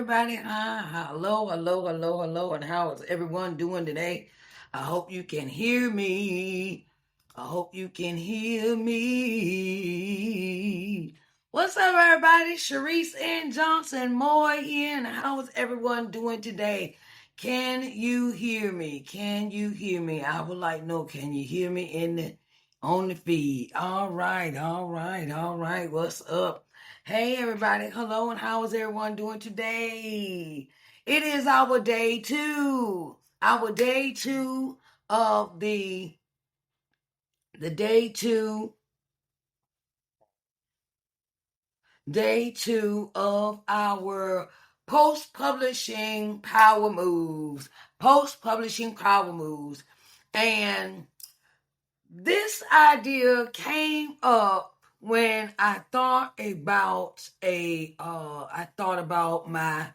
everybody. Hi, hello, and how is everyone doing today? I hope you can hear me. I hope you can hear me. What's up, everybody? Sharice and Johnson Moore here, and how is everyone doing today? Can you hear me? Can you hear me? I would like to know, can you hear me on the feed? All right. What's up? Hey everybody, hello, and how is everyone doing today? It is our day two of the day two of our post-publishing power moves. And this idea came up when I thought about my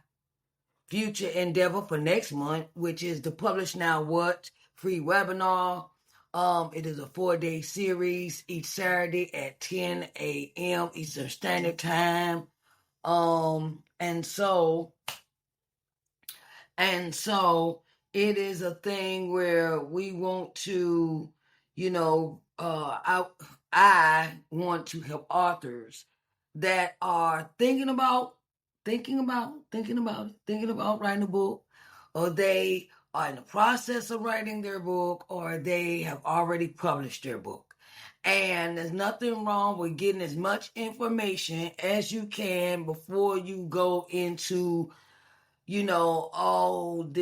future endeavor for next month, which is the Publish Now What free webinar. It is a 4-day series each Saturday at 10 a.m. Eastern Standard Time. And so it is a thing where we want to, I want to help authors that are thinking about writing a book, or they are in the process of writing their book, or they have already published their book. And there's nothing wrong with getting as much information as you can before you go into, all of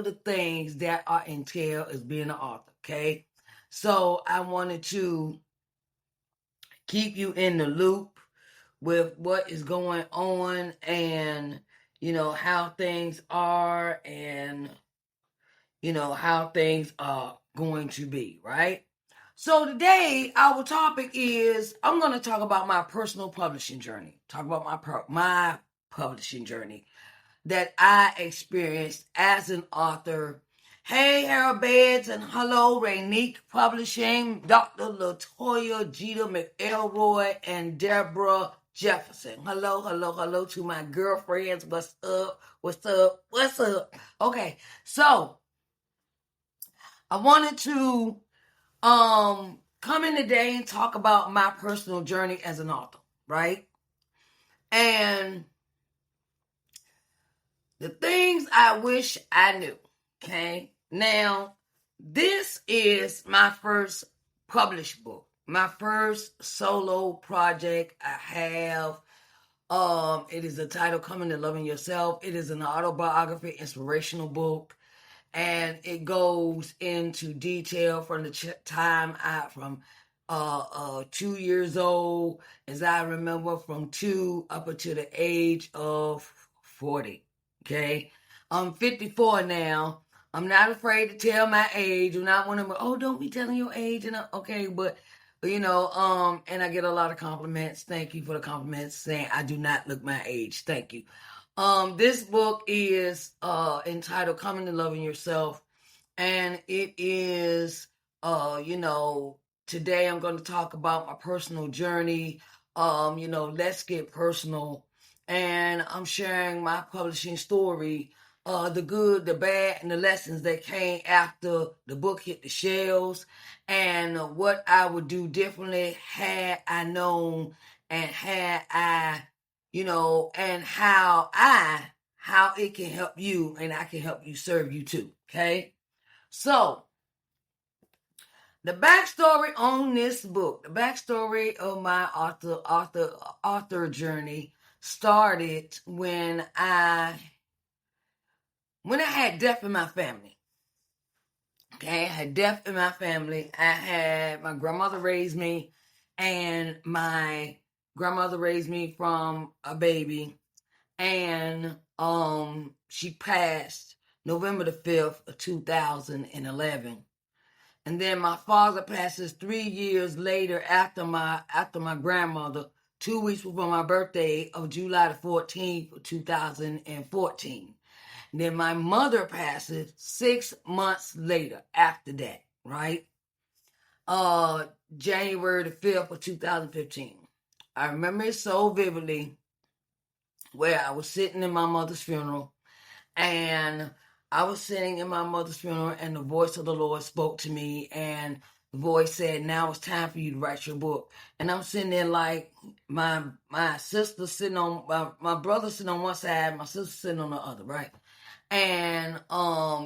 the things that are entailed as being an author. Okay. So I wanted to keep you in the loop with what is going on, and how things are, and how things are going to be, right? So today our topic is, I'm going to talk about my personal publishing journey. Talk about my publishing journey that I experienced as an author. Hey, Harold Beds, and hello, Rainique Publishing, Dr. Latoya Jeter McElroy, and Deborah Jefferson. Hello to my girlfriends. What's up? Okay, so I wanted to come in today and talk about my personal journey as an author, right? And the things I wish I knew. Okay. Now, this is my first published book, my first solo project I have. It is the title Coming to Loving Yourself. It is an autobiography, inspirational book, and it goes into detail from the time from 2 years old, as I remember, from 2 up until the age of 40. Okay, I'm 54 now. I'm not afraid to tell my age. I'm not one of them, oh, don't be telling your age. And okay, but and I get a lot of compliments. Thank you for the compliments saying I do not look my age. Thank you. This book is entitled Coming to Loving Yourself, and it is today I'm going to talk about my personal journey. Let's get personal. And I'm sharing my publishing story, the good, the bad, and the lessons that came after the book hit the shelves, and what I would do differently had I known, and had I, and how it can help you, and I can help you serve you too. Okay. So the backstory on this book, the backstory of my author journey started when I had death in my family. Okay, I had death in my family. I had my grandmother raised me, and my grandmother raised me from a baby, and she passed November the 5th of 2011. And then my father passes 3 years later after my grandmother, 2 weeks before my birthday of July the 14th of 2014. And then my mother passes 6 months later after that, right? January the 5th of 2015. I remember it so vividly where I was sitting in my mother's funeral, and I was sitting in my mother's funeral, and the voice of the Lord spoke to me, and the voice said, "Now it's time for you to write your book." And I'm sitting there like my sister sitting on my brother sitting on one side, my sister sitting on the other, right? And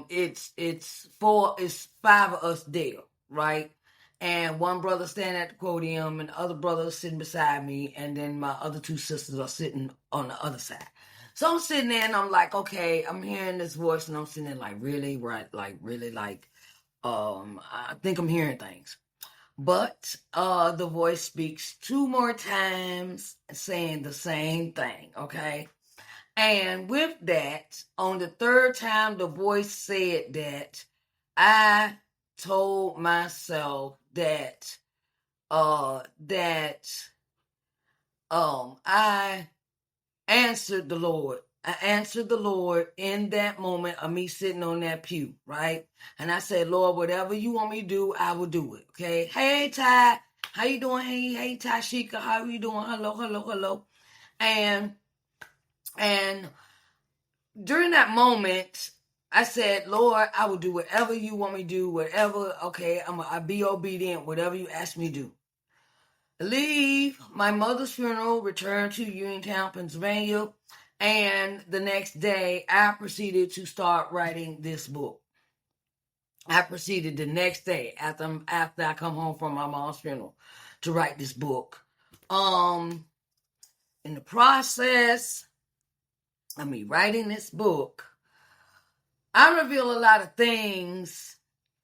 it's five of us there, right? And one brother standing at the podium, and the other brother is sitting beside me, and then my other two sisters are sitting on the other side. So I'm sitting there, and I'm like, okay, I'm hearing this voice, and I'm sitting there like, really, right, like really, like, I think I'm hearing things. But the voice speaks two more times, saying the same thing. Okay. And with that, on the third time the voice said that, I told myself that I answered the Lord. I answered the Lord in that moment of me sitting on that pew, right? And I said, Lord, whatever you want me to do, I will do it. Okay. Hey Ty, how you doing? Hey Tashika, how you doing? Hello. And during that moment, I said, Lord, I will do whatever you want me to do, whatever, okay, I'll be obedient, whatever you ask me to do. Leave my mother's funeral, return to Uniontown, Pennsylvania, and the next day, I proceeded to start writing this book. I proceeded the next day after I come home from my mom's funeral to write this book. In the process of me writing this book, I reveal a lot of things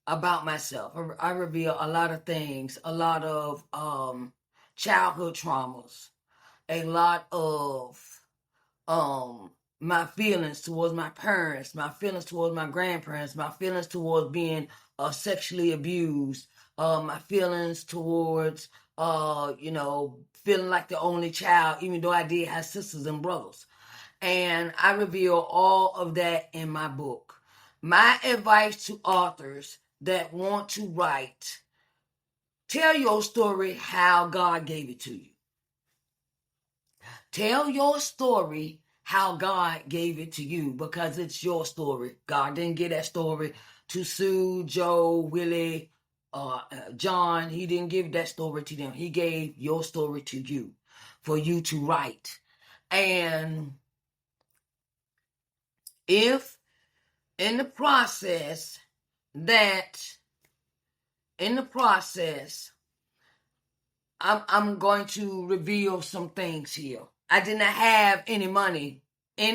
about myself. I reveal a lot of things, a lot of childhood traumas, a lot of my feelings towards my parents, my feelings towards my grandparents, my feelings towards being sexually abused, my feelings towards feeling like the only child, even though I did have sisters and brothers. And I reveal all of that in my book. My advice to authors that want to write: tell your story how God gave it to you. Tell your story how God gave it to you, because it's your story. God didn't give that story to Sue, Joe, Willie, John. He didn't give that story to them. He gave your story to you for you to write. And if in the process I'm going to reveal some things here. I did not have any money. I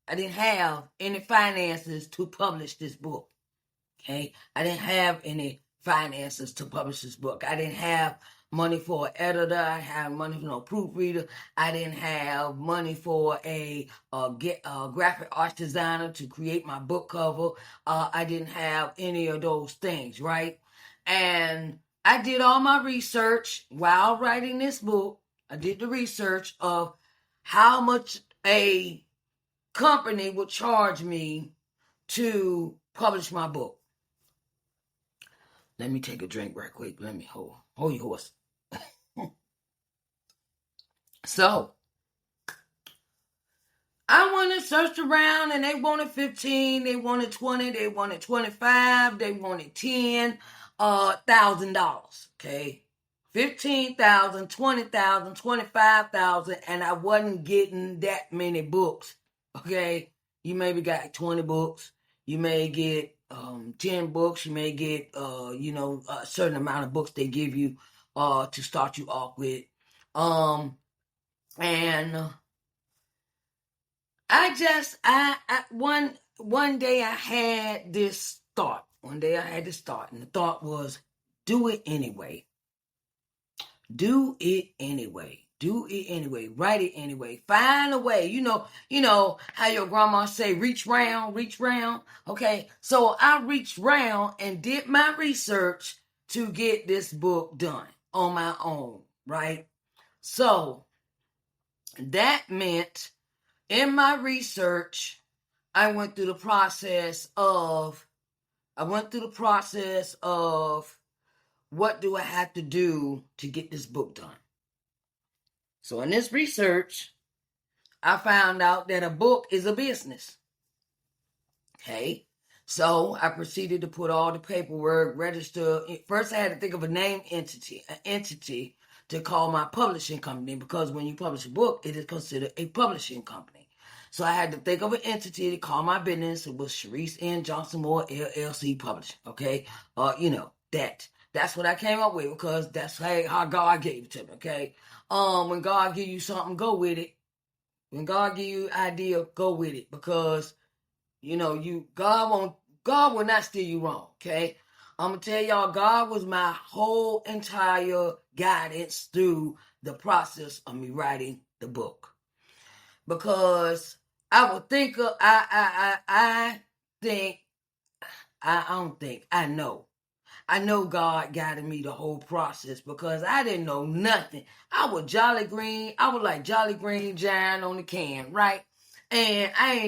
didn't have any finances to publish this book. Okay. I didn't have any finances to publish this book. I didn't have money for an editor. I didn't have money for no proofreader. I didn't have money for a graphic arts designer to create my book cover. I didn't have any of those things, right? And I did all my research while writing this book. I did the research of how much a company would charge me to publish my book. Let me take a drink right quick. Let me hold your horse. So I went and searched around, and they wanted 15, they wanted 20, they wanted 25, they wanted $10,000. Okay. 15,000, 20,000, 25,000, and I wasn't getting that many books. Okay. You maybe got 20 books. You may get 10 books. You may get a certain amount of books they give you to start you off with. And one day I had this thought. And the thought was, do it anyway. Do it anyway. Do it anyway. Write it anyway. Find a way. You know how your grandma say, reach round. Okay. So I reached round and did my research to get this book done on my own, right? So that meant in my research, I went through the process of what do I have to do to get this book done. So in this research, I found out that a book is a business. Okay. So I proceeded to put all the paperwork, register. First, I had to think of a name entity, an entity to call my publishing company, because when you publish a book, it is considered a publishing company. So I had to think of an entity to call my business. It was Sharice N. Johnson Moore LLC Publishing. Okay. That's what I came up with, because that's how God gave it to me. Okay. When God give you something, go with it. When God give you an idea, go with it, because God will not steer you wrong. Okay. I'm gonna tell y'all, God was my whole entire guidance through the process of me writing the book. Because I would think I think I don't think I know. I know God guided me the whole process, because I didn't know nothing. I was Jolly Green. I was like Jolly Green Giant on the can, right? And I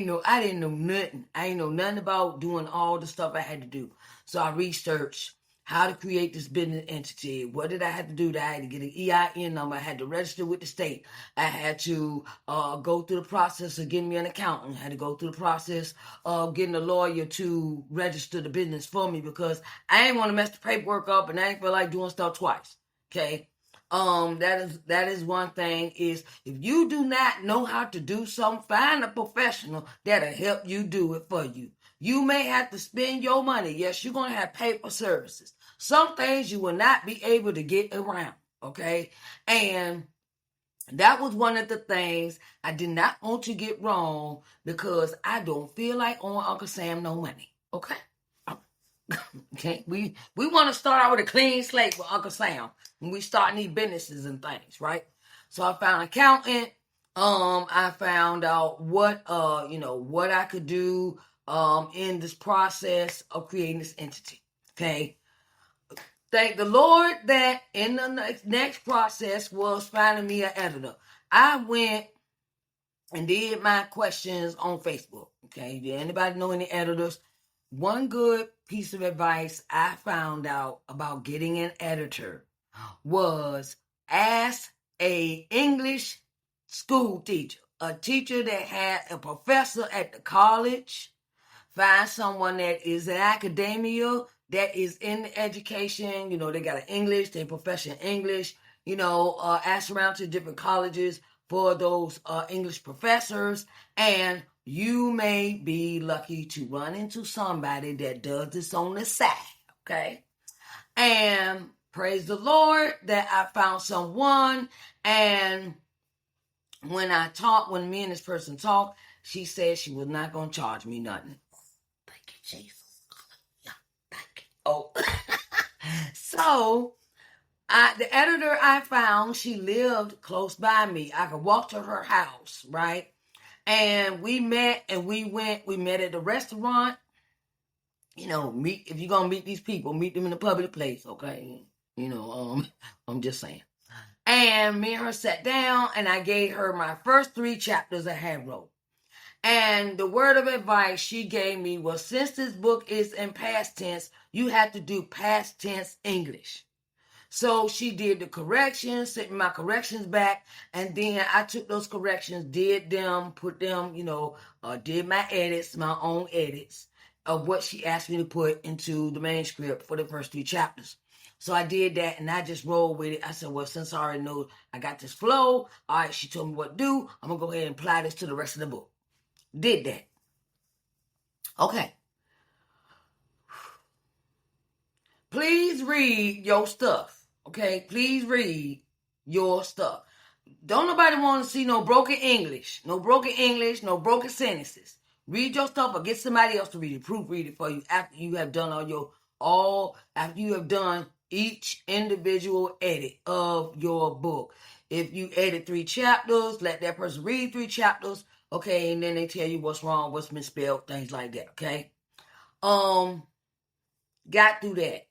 didn't know nothing. I ain't know nothing about doing all the stuff I had to do. So I researched how to create this business entity. What did I have to do? I had to get an EIN number. I had to register with the state. I had to go through the process of getting me an accountant. I had to go through the process of getting a lawyer to register the business for me, because I ain't want to mess the paperwork up, and I ain't feel like doing stuff twice. Okay. That is one thing, is if you do not know how to do something, find a professional that'll help you do it for you. You may have to spend your money. Yes, you're going to have paper services. Some things you will not be able to get around. Okay. And that was one of the things I did not want to get wrong, because I don't feel like owing Uncle Sam no money. Okay. Okay, we want to start out with a clean slate with Uncle Sam when we start these businesses and things, right? So I found an accountant. I found out what I could do in this process of creating this entity. Okay. Thank the Lord that in the next process was finding me an editor. I went and did my questions on Facebook. Okay, did anybody know any editors? One good piece of advice I found out about getting an editor was ask a English school teacher, a teacher that had a professor at the college. Find someone that is in academia, that is in education. They got an English, they profession English. Ask around to different colleges for those English professors, and you may be lucky to run into somebody that does this on the side. Okay. And praise the Lord that I found someone. And when me and this person talked, she said she was not going to charge me nothing. Thank you, Jesus. Yeah, thank you. Oh. So, the editor I found, she lived close by me. I could walk to her house, right? And we met and we met at the restaurant. If you're going to meet these people, meet them in a public place, okay? I'm just saying. And me and her sat down, and I gave her my first 3 chapters I had wrote. And the word of advice she gave me was, since this book is in past tense, you have to do past tense English. So she did the corrections, sent me my corrections back, and then I took those corrections, did them, put them, did my edits, my own edits of what she asked me to put into the manuscript for the first 3 chapters. So I did that, and I just rolled with it. I said, well, since I already know I got this flow, all right, she told me what to do. I'm going to go ahead and apply this to the rest of the book. Did that. Okay. Please read your stuff. Okay? Please read your stuff. Don't nobody want to see no broken English. No broken English, no broken sentences. Read your stuff or get somebody else to read it. Proofread it for you after you have done after you have done each individual edit of your book. If you edit 3 chapters, let that person read 3 chapters. Okay, and then they tell you what's wrong, what's misspelled, things like that. Okay. Got through that.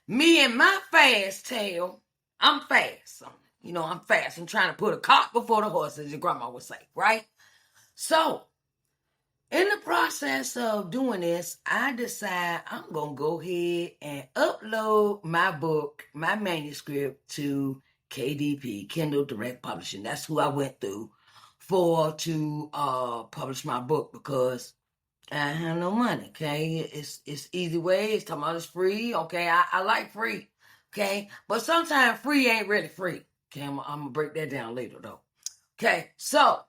Me and my fast tail, I'm fast. I'm fast. I'm trying to put a cart before the horse, as your grandma would say, right? So, in the process of doing this, I decide I'm going to go ahead and upload my book, my manuscript, to KDP, Kindle Direct Publishing. That's who I went through to publish my book because I have no money. Okay, it's easy way. It's talking about it's free. Okay, I like free. Okay, but sometimes free ain't really free. Okay, I'm gonna break that down later though. Okay, so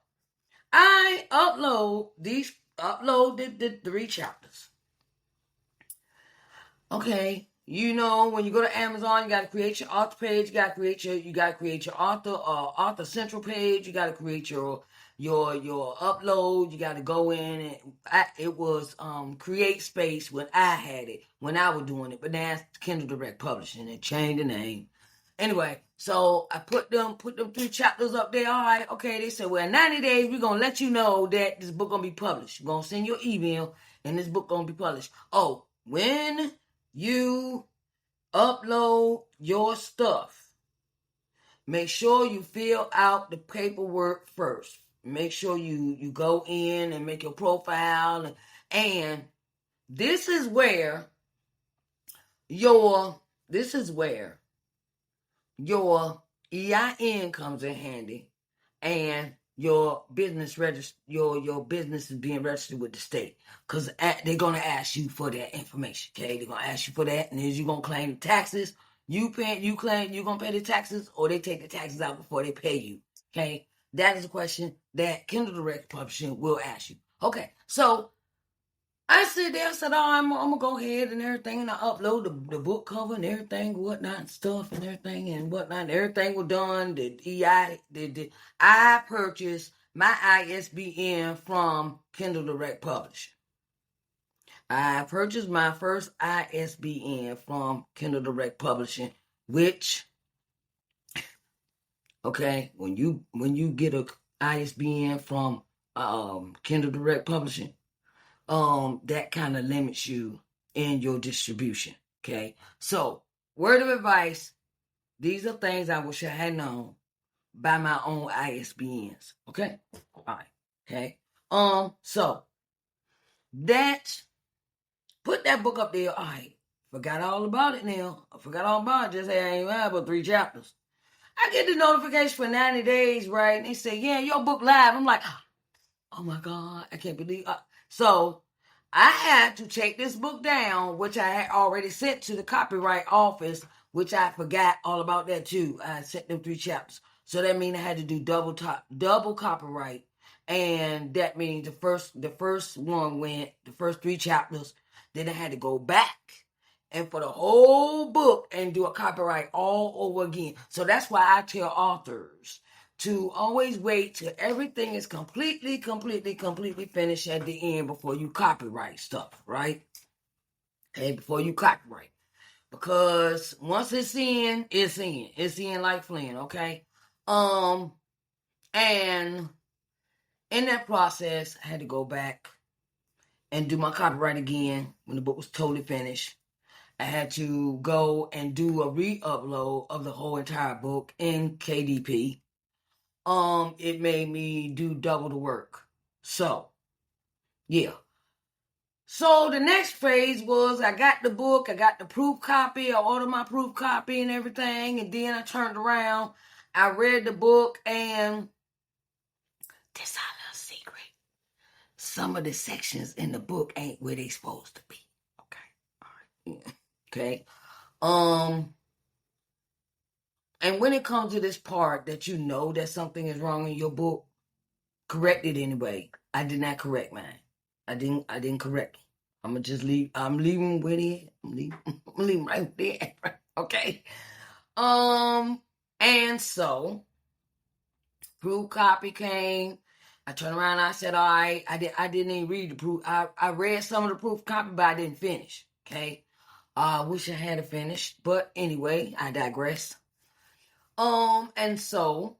I uploaded the 3 chapters. Okay, you know, when you go to Amazon, you got to create your author page. You got to create your author central page. You got to create your upload. You got to go in and it was Create Space when I had it, when I was doing it, but now it's Kindle Direct Publishing. They changed the name. Anyway, so I put them 3 chapters up there. All right, okay. They said, well, in 90 days, we're gonna let you know that this book gonna be published. We're gonna send you an email and this book gonna be published. Oh, when you upload your stuff, make sure you fill out the paperwork first. Make sure you go in and make your profile, and this is where your EIN comes in handy, and your business your business is being registered with the state, because they're gonna ask you for that information. Okay, they're gonna ask you for that, and then you're gonna claim the taxes. You claim you're gonna pay the taxes, or they take the taxes out before they pay you. Okay, that is a question that Kindle Direct Publishing will ask you. Okay, so I sit there, I said, oh, I'm gonna go ahead and everything, and I upload the book cover and everything, whatnot, and stuff and everything and whatnot. And everything was done. I purchased my ISBN from Kindle Direct Publishing. I purchased my first ISBN from Kindle Direct Publishing, which, okay, when you get a ISBN from Kindle Direct Publishing, that kind of limits you in your distribution. Okay, so word of advice: these are things I wish I had known by my own ISBNs. Okay, all right. Okay, so that put that book up there. All right, forgot all about it now. I forgot all about it. Just say I ain't have but 3 chapters. I get the notification for 90 days, right? And they say, yeah, your book live. I'm like, oh my God, I can't believe. So I had to take this book down, which I had already sent to the copyright office, which I forgot all about that too. I sent them 3 chapters. So that means I had to do double copyright. And that means the first one went, the first 3 chapters. Then I had to go back and for the whole book and do a copyright all over again. So that's why I tell authors to always wait till everything is completely finished at the end before you copyright stuff, right? Okay, before you copyright. Because once it's in, it's in. It's in like Flynn, okay? And in that process, I had to go back and do my copyright again when the book was totally finished. I had to go and do a re-upload of the whole entire book in KDP. It made me do double the work. So, yeah. So the next phase was I got the book, I got the proof copy, I ordered my proof copy and everything, and then I turned around, I read the book, and this is our little secret. Some of the sections in the book ain't where they supposed to be. Okay. All right. Yeah. Okay. And when it comes to this part that you know that something is wrong in your book, correct it anyway. I did not correct mine. I didn't correct it. I'm gonna just leave. I'm leaving with it. I'm leaving right there. Okay. And so proof copy came. I turned around and I said, all right, I didn't even read the proof. I read some of the proof copy, but I didn't finish. Okay. I wish I had finished, but anyway, I digress. And so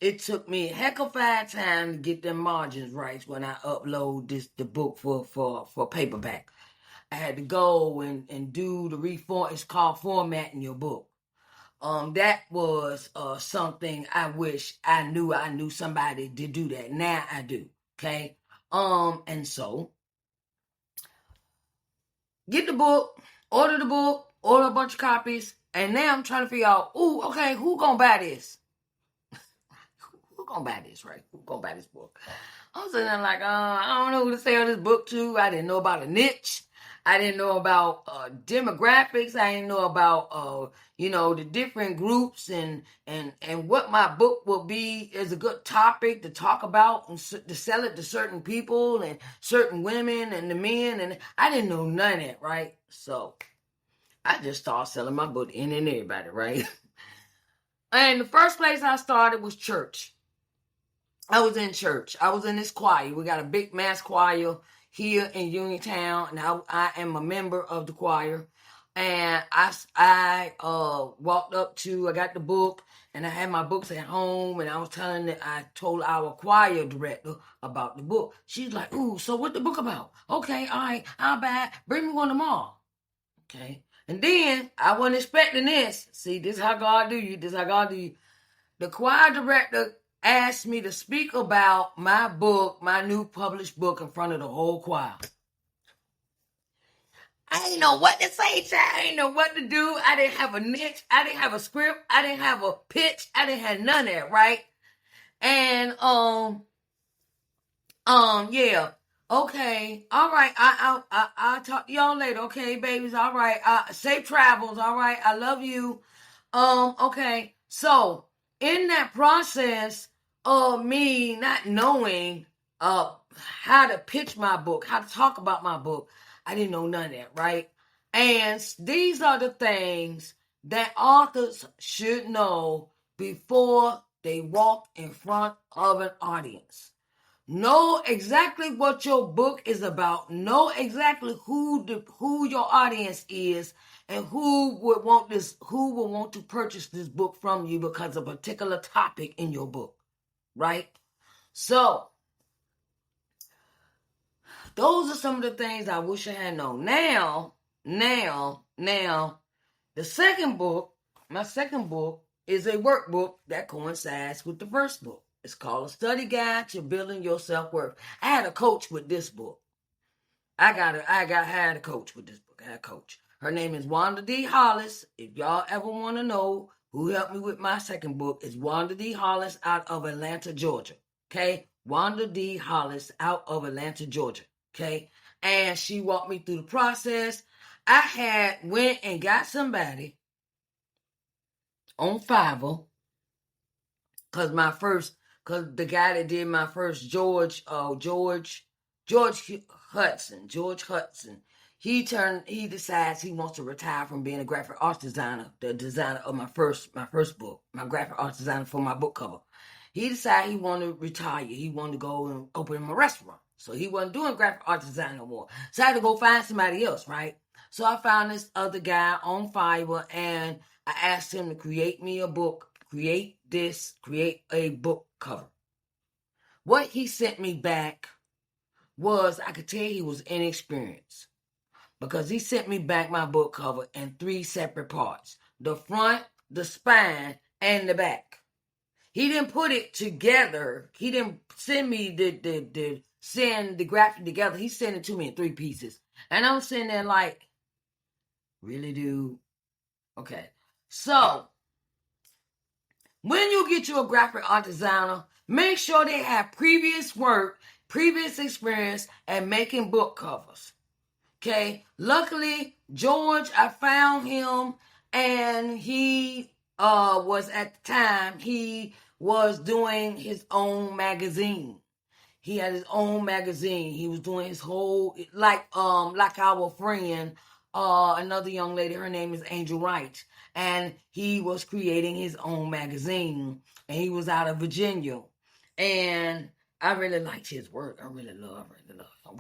it took me a heck of a time to get them margins right when I upload the book for paperback. I had to go and do the reform. It's called formatting your book. That was something I wish I knew somebody to do that. Now I do. Okay. And so get the book, order a bunch of copies, and now I'm trying to figure out, okay, who gonna buy this? gonna buy this, right? Who's gonna buy this book? I was sitting there like, I don't know who to sell this book to. I didn't know about a niche. I didn't know about demographics. I didn't know about the different groups and what my book will be is a good topic to talk about and to sell it to certain people and certain women and the men. And I didn't know none of that, right? So I just started selling my book to any and everybody, right? And the first place I started was church. I was in church. I was in this choir. We got a big mass choir here in Uniontown, and I am a member of the choir. And I walked up to, I got the book, and I had my books at home, and I told our choir director about the book. She's like, ooh, so what the book about? Okay, all right, I'll buy it. Bring me one tomorrow. Okay. And then I wasn't expecting this. See, this is how God do you. This is how God do you. The choir director asked me to speak about my book, my new published book, in front of the whole choir. I didn't know what to say, child. I didn't know what to do. I didn't have a niche. I didn't have a script. I didn't have a pitch. I didn't have none of that, right? And yeah. Okay. All right. I'll talk to y'all later. Okay, babies. All right. Safe travels. All right. I love you. Okay. So in that process of me not knowing how to pitch my book, how to talk about my book, I didn't know none of that, right? And these are the things that authors should know before they walk in front of an audience. Know exactly what your book is about. Know exactly who your audience is and who will want to purchase this book from you because of a particular topic in your book, right? So those are some of the things I wish I had known. Now, the second book, my second book, is a workbook that coincides with the first book. It's called A Study Guide to Building Your Self-Worth. I had a coach with this book. I had a coach with this book. I had a coach. Her name is Wanda D. Hollis. If y'all ever want to know who helped me with my second book, it's Wanda D. Hollis out of Atlanta, Georgia. Okay? Wanda D. Hollis out of Atlanta, Georgia. Okay? And she walked me through the process. I went and got somebody on Fiverr because the guy that did my first George Hudson, he decides he wants to retire from being a graphic arts designer, the designer of my first book, my graphic arts designer for my book cover. He decided he wanted to retire. He wanted to go and open a restaurant. So he wasn't doing graphic arts design no more. So I had to go find somebody else, right? So I found this other guy on Fiverr, and I asked him to create me a book, create a book cover. What he sent me back was, I could tell he was inexperienced, because he sent me back my book cover in 3 separate parts: the front, the spine, and the back. He didn't put it together. He didn't send me send the graphic together. He sent it to me in 3 pieces. And I'm sitting there like, really, dude? Okay. So when you get you a graphic art designer, make sure they have previous work, previous experience at making book covers. Okay. Luckily, George, I found him, and he was, at the time, he was doing his own magazine. He had his own magazine. He was doing his whole, like our friend, another young lady, her name is Angel Wright, and he was creating his own magazine, and he was out of Virginia. And I really liked his work. I really love. I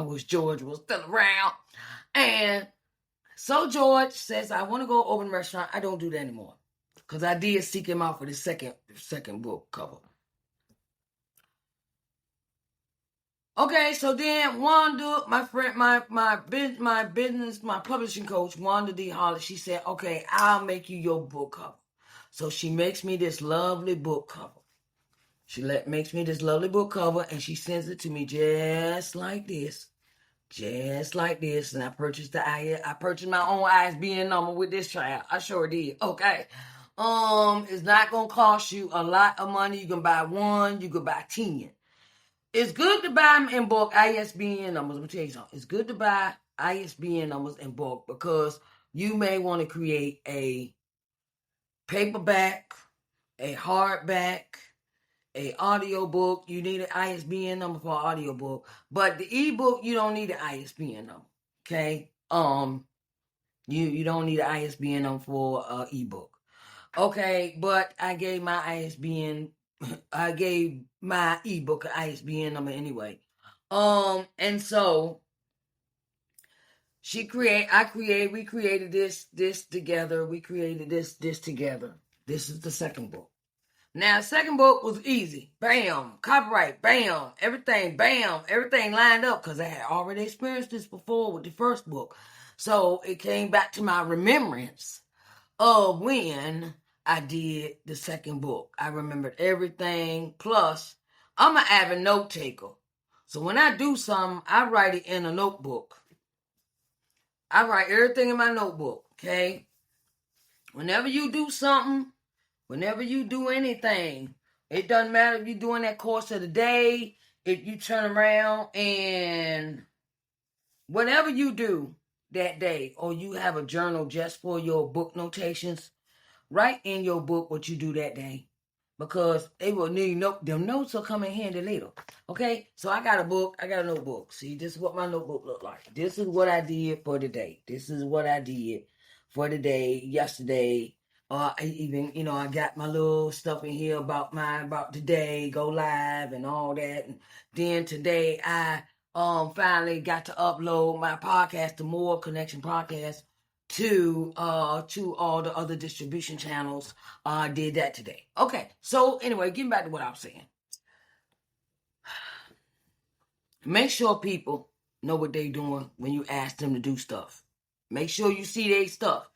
wish George was still around. And so George says, I want to go open a restaurant. I don't do that anymore, because I did seek him out for the second book cover. Okay, so then Wanda, my friend, my business, my publishing coach, Wanda D. Hollis, she said, okay, I'll make you your book cover. So she makes me this lovely book cover. Makes me this lovely book cover, and she sends it to me just like this. And I purchased my own ISBN number with this child. I sure did. Okay. It's not gonna cost you a lot of money. You can buy one, you can buy 10. It's good to buy them in bulk, ISBN numbers. Let me tell you something. It's good to buy ISBN numbers in bulk because you may want to create a paperback, a hardback, a audiobook. You need an ISBN number for an audiobook. But the ebook, you don't need an ISBN number. Okay? You don't need an ISBN number for an ebook. Okay, but I gave my ISBN, I gave my ebook an ISBN number anyway. And so we created this together. We created this together. This is the second book. Now, the second book was easy. Bam, copyright, bam, everything lined up because I had already experienced this before with the first book. So it came back to my remembrance of when I did the second book. I remembered everything. Plus, I'm an avid note taker. So when I do something, I write it in a notebook. I write everything in my notebook, okay? Whenever you do something, whenever you do anything, it doesn't matter if you're doing that course of the day, if you turn around and whatever you do that day, or you have a journal just for your book notations, write in your book what you do that day. Because they will need them notes will come in handy later. Okay? So I got a book, I got a notebook. See, this is what my notebook looked like. This is what I did for the day. This is what I did for the day, yesterday. I got my little stuff in here about today, go live and all that. And then today I finally got to upload my podcast, the More Connection Podcast, to all the other distribution channels. I did that today. Okay, so anyway, getting back to what I was saying. Make sure people know what they're doing when you ask them to do stuff. Make sure you see their stuff.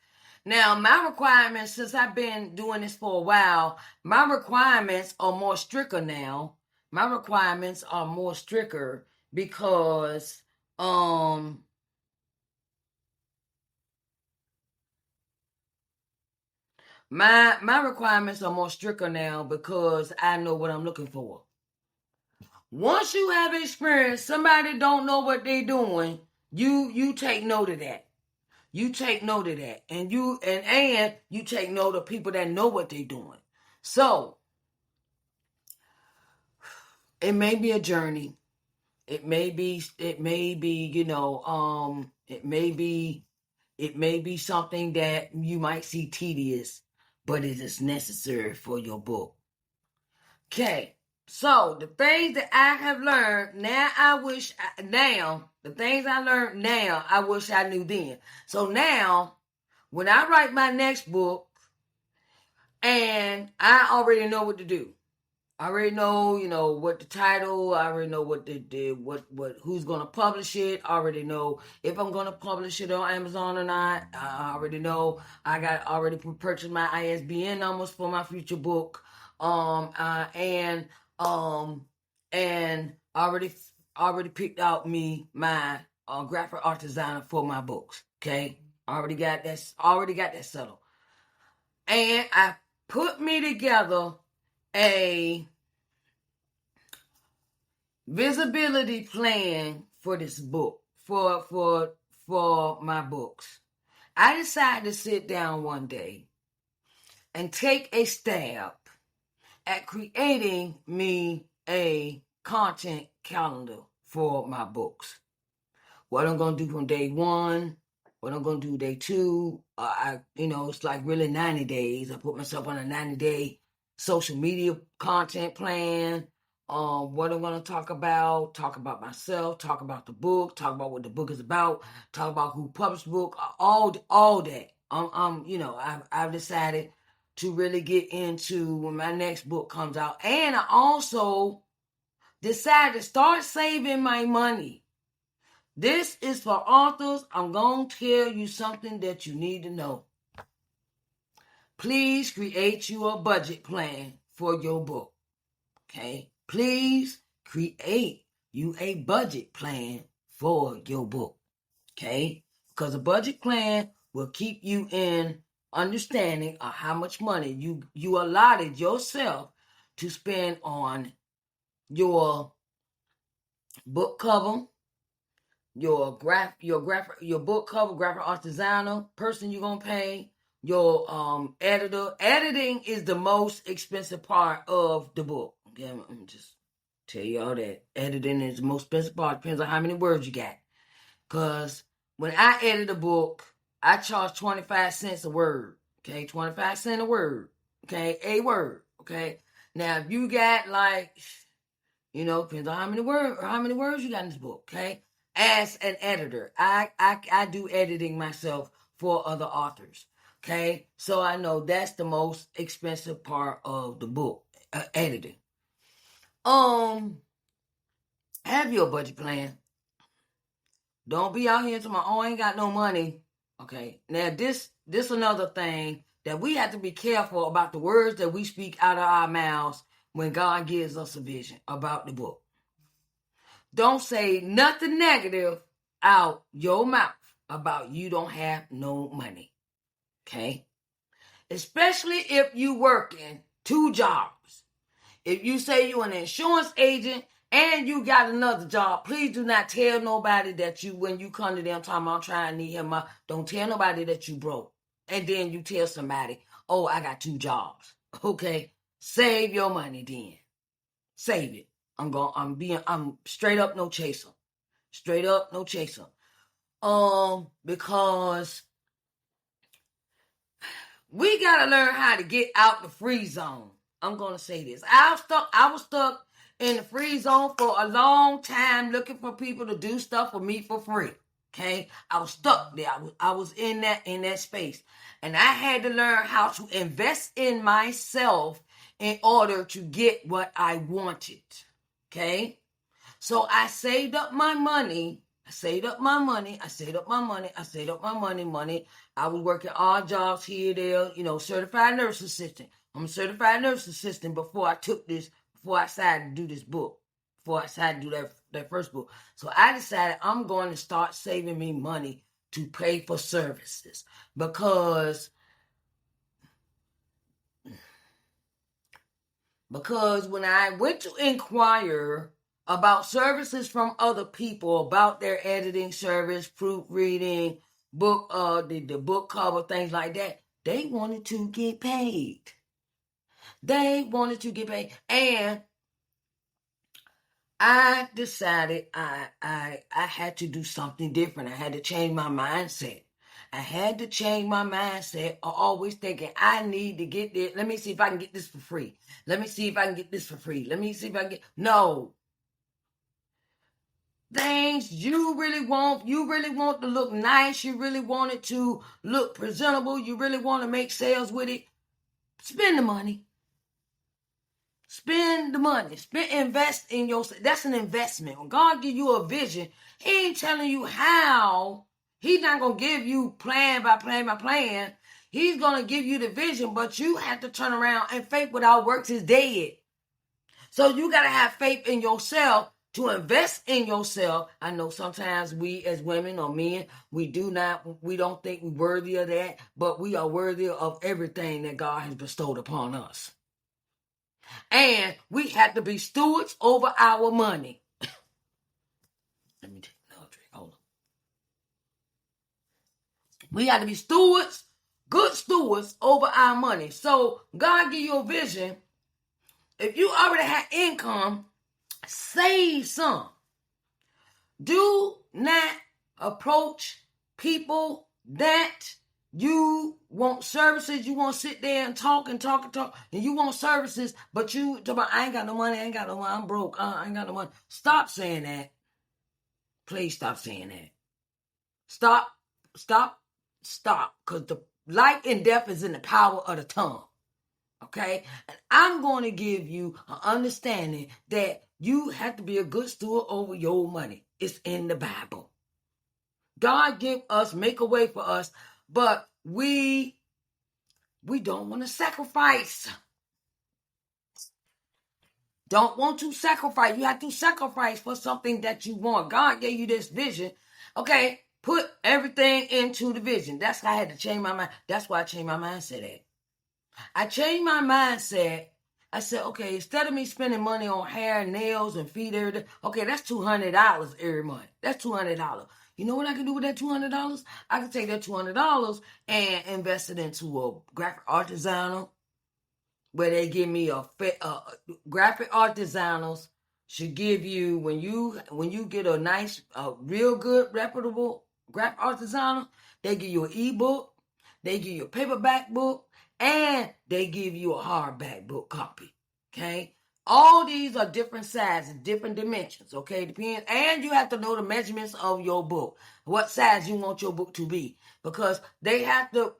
Now, my requirements, since I've been doing this for a while, my requirements are more stricter now. My requirements are more stricter because my requirements are more stricter now because I know what I'm looking for. Once you have experience, somebody don't know what they're doing, you take note of that. You take note of that. And you take note of people that know what they're doing. So it may be a journey. It may be, it may be something that you might see tedious, but it is necessary for your book. Okay, so the things that I have learned now, the things I learned now, I wish I knew then. So now, when I write my next book, and I already know what to do. I already know, what the title. I already know what who's gonna publish it. I already know if I'm gonna publish it on Amazon or not. I already know. I got already purchased my ISBN numbers for my future book. And already picked out my graphic art designer for my books. Okay, already got that settled. And I put me together a visibility plan for this book, for my books. I decided to sit down one day and take a stab at creating me a content calendar for my books. What I'm going to do from day one, what I'm going to do day two. It's like really 90 days. I put myself on a 90-day social media content plan. What I'm going to talk about myself, talk about the book, talk about what the book is about, talk about who published the book, all that. I've decided to really get into when my next book comes out. And I also decided to start saving my money. This is for authors. I'm going to tell you something that you need to know. Please create you a budget plan for your book. Okay? Please create you a budget plan for your book. Okay? Because a budget plan will keep you in understanding of how much money you allotted yourself to spend on your book cover, your book cover, graphic art designer, person you're gonna pay, your editor. Editing is the most expensive part of the book. Okay, I'm just tell y'all that editing is the most expensive part. Depends on how many words you got. Cause when I edit a book, I charge 25 cents a word. Okay, 25 cents a word. Okay, a word. Okay. Now if you got like, depends on how many words you got in this book. Okay. As an editor, I do editing myself for other authors. Okay. So I know that's the most expensive part of the book, editing. Have your budget plan. Don't be out here to my, oh, I ain't got no money. Okay. Now this another thing that we have to be careful about the words that we speak out of our mouths when God gives us a vision about the book. Don't say nothing negative out your mouth about you don't have no money. Okay. Especially if you working 2 jobs. If you say you're an insurance agent and you got another job, please do not tell nobody that you, when you come to them talking about trying to need him, don't tell nobody that you broke. And then you tell somebody, oh, I got 2 jobs. Okay. Save your money then. Save it. I'm straight up no chaser. Straight up no chaser. Because we gotta learn how to get out the free zone. I'm gonna say this. I was stuck in the free zone for a long time looking for people to do stuff for me for free. Okay. I was stuck there. I was in that space. And I had to learn how to invest in myself in order to get what I wanted. Okay. So I saved up my money. Money. I was working odd jobs here, there, certified nurse assistant. I'm a certified nurse assistant before I decided to do this book, before I decided to do that first book. So I decided I'm going to start saving me money to pay for services because when I went to inquire about services from other people, about their editing service, proofreading, book, the book cover, things like that, they wanted to get paid. And I decided I had to do something different. I had to change my mindset. Always thinking I need to get this. Let me see if I can get this for free. No. Things you really want to look nice. You really want it to look presentable. You really want to make sales with it. Spend the money. Invest in yourself. That's an investment. When God give you a vision, he ain't telling you how. He's not going to give you plan by plan. He's going to give you the vision, but you have to turn around, and faith without works is dead. So you got to have faith in yourself to invest in yourself. I know sometimes we as women or men, we don't think we're worthy of that, but we are worthy of everything that God has bestowed upon us. And we have to be stewards over our money. Let me take another drink. Hold on. We have to be good stewards over our money. So God give you a vision. If you already have income, save some. Do not approach people that you want services. You want to sit there and talk, and you want services, but you talk about, I ain't got no money, I'm broke, I ain't got no money. Stop saying that. Please stop saying that. Stop. Because the life and death is in the power of the tongue. Okay? And I'm going to give you an understanding that you have to be a good steward over your money. It's in the Bible. God make a way for us, but we don't want to sacrifice. Don't want to sacrifice. You have to sacrifice for something that you want. God gave you this vision. Okay, put everything into the vision. That's why I had to change my mind. That's why I changed my mindset at. I changed my mindset. I said, okay, instead of me spending money on hair, nails, and feet every day, okay, that's $200 every month. That's $200. You know what I can do with that $200? I can take that $200 and invest it into a graphic art designer, where they give me a graphic art designers should give you, when you get a nice, real good, reputable graphic art designer, they give you an ebook, they give you a paperback book, and they give you a hardback book copy. Okay, all these are different sizes, different dimensions. Okay, depends, and you have to know the measurements of your book, what size you want your book to be, because they have to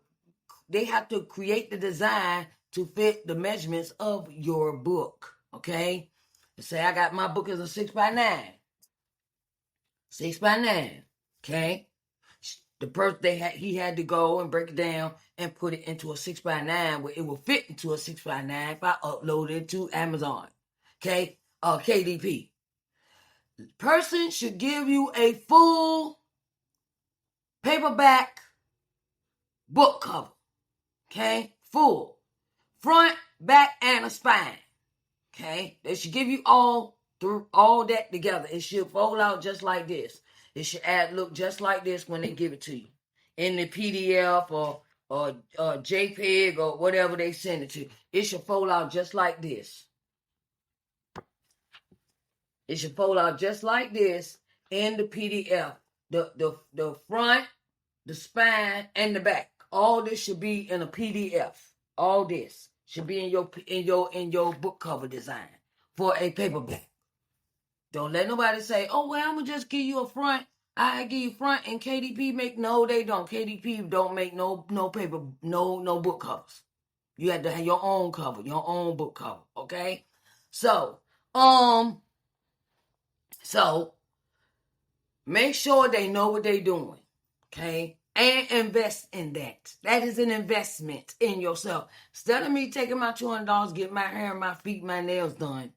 create the design to fit the measurements of your book. Okay, say I got my book as a 6x9, 6x9. Okay, the person he had to go and break it down and put it into a 6x9 where it will fit into a 6x9 if I upload it to Amazon. Okay, KDP. The person should give you a full paperback book cover. Okay, full. Front, back, and a spine. Okay, they should give you all that together. It should fold out just like this. It should look just like this when they give it to you in the PDF or JPEG or whatever they send it to. It should fold out just like this. It should fold out just like this in the PDF. The front, the spine, and the back. All this should be in a PDF. All this should be in your book cover design for a paperback. Don't let nobody say, "Oh well, I'm gonna just give you a front. I give you front and KDP make." No, they don't. KDP don't make no paper, no book covers. You have to have your own cover, your own book cover. Okay, so make sure they know what they're doing. Okay, and invest in that. That is an investment in yourself. Instead of me taking my $200, get my hair, my feet, my nails done,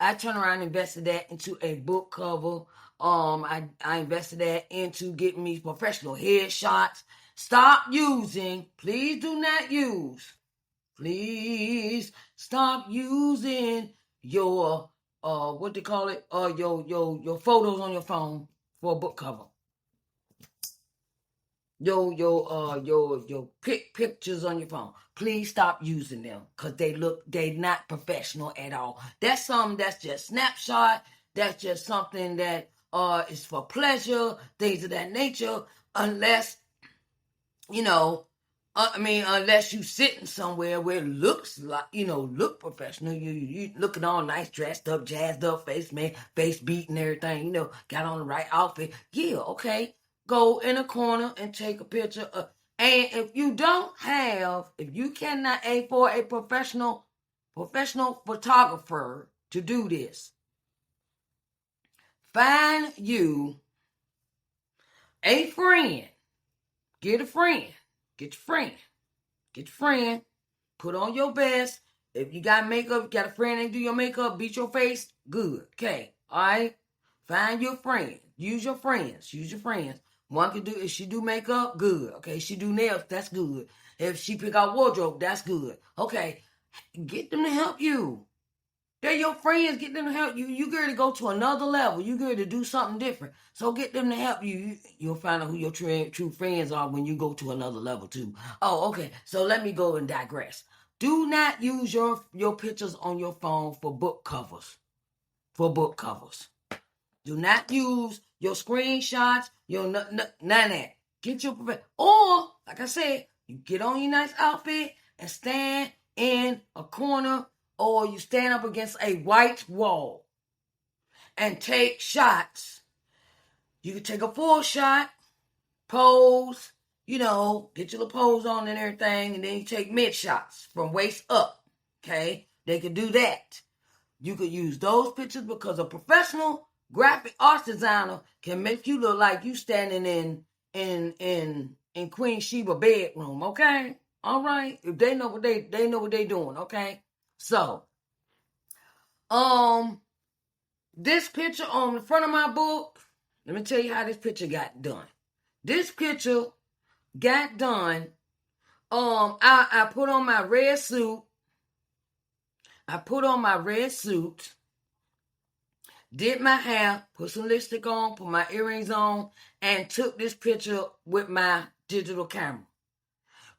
I turn around and invested that into a book cover. I invested that into getting me professional headshots. Please do not use. Please stop using your what they call it, your photos on your phone for a book cover. Your pictures on your phone. Please stop using them because they not professional at all. That's something that's just snapshot. That's just something that is for pleasure, things of that nature. Unless unless you sitting somewhere where it looks like, look professional. You looking all nice, dressed up, jazzed up, face beat and everything, got on the right outfit. Yeah, okay. Go in a corner and take a picture. And if you cannot afford a professional photographer to do this, find you a friend. Get a friend. Get your friend. Put on your best. If you got makeup, you got a friend that do your makeup, beat your face, good. Okay, all right. Find your friend. Use your friends. One can do, if she do makeup, good. Okay, she do nails, that's good. If she pick out wardrobe, that's good. Okay, get them to help you. They're your friends. Get them to help you. You get to go to another level. You get to do something different. So get them to help you. You'll find out who your true friends are when you go to another level too. Oh, okay. So let me go and digress. Do not use your pictures on your phone for book covers. Do not use your screenshots, none of that. Get your or, like I said, you get on your nice outfit and stand in a corner, or you stand up against a white wall and take shots. You can take a full shot, pose, get your little pose on and everything, and then you take mid shots from waist up. Okay? They could do that. You could use those pictures because a professional graphic arts designer can make you look like you standing in Queen Sheba bedroom, okay? All right. If they know what they know what they doing, okay? So, this picture on the front of my book, let me tell you how this picture got done. This picture got done. I put on my red suit. Did my hair, put some lipstick on, put my earrings on, and took this picture with my digital camera.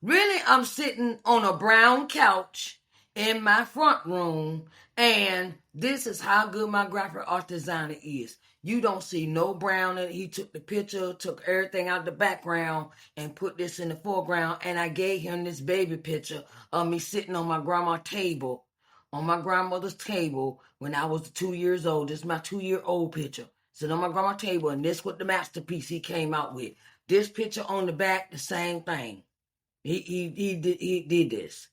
Really, I'm sitting on a brown couch in my front room, and this is how good my graphic art designer is. You don't see no brown in it. He took the picture, took everything out of the background, and put this in the foreground, and I gave him this baby picture of me sitting on my grandmother's table when I was 2 years old. This is my 2-year-old picture. Sitting on my grandma's table, and this was the masterpiece he came out with. This picture on the back, the same thing. He did this.